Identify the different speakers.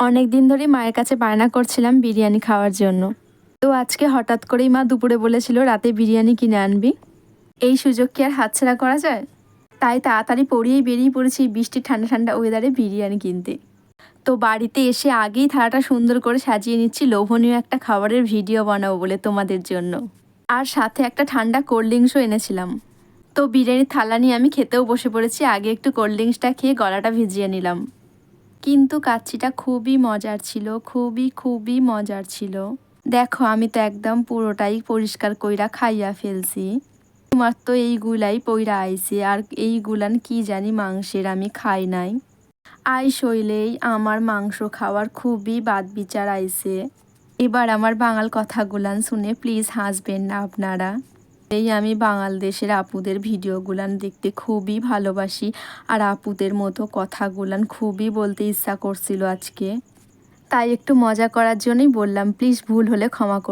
Speaker 1: অনেক দিন ধরেই মায়ের কাছে বায়না করছিলাম বিরিয়ানি খাওয়ার জন্য। তো আজকে হঠাৎ করেই মা দুপুরে বলেছিল রাতে বিরিয়ানি কিনে আনবি। এই সুযোগ কি আর হাতছাড়া করা যায়? তাই তাড়াতাড়ি পড়িয়েই বেরিয়ে পড়েছি বৃষ্টির ঠান্ডা ঠান্ডা ওয়েদারে বিরিয়ানি কিনতে। তো বাড়িতে এসে আগেই থালাটা সুন্দর করে সাজিয়ে নিচ্ছি লোভনীয় একটা খাবারের ভিডিও বানাবো বলে তোমাদের জন্য। আর সাথে একটা ঠান্ডা কোল্ড ড্রিঙ্কসও এনেছিলাম। তো বিরিয়ানির থালা নিয়ে আমি খেতেও বসে পড়েছি, আগে একটু কোল্ড ড্রিঙ্কসটা খেয়ে গলাটা ভিজিয়ে নিলাম। কিন্তু কাচ্চিটা খুবই মজার ছিল, খুবই খুবই মজার ছিল। দেখো আমি তো একদম পুরোটাই পরিষ্কার কইরা খাইয়া ফেলছি। তোমার তো এইগুলাই পইরা আইছে, আর এইগুলান কি জানি মাংসের, আমি খাই নাই। আই শৈলেই আমার মাংস খাওয়ার খুবই বাদ বিচার আইছে। এবার আমার বাঙাল কথাগুলান শুনে প্লিজ হাসবেন না আপনারা। এই আমি বাঙাল দেশের আপুদের ভিডিওগুলান দেখতে খুবই ভালোবাসি, আর আপুদের মতো কথাগুলান খুবই বলতে ইচ্ছা করছিল আজকে। তাই একটু মজা করার জন্যই বললাম, প্লিজ ভুল হলে ক্ষমা করবেন।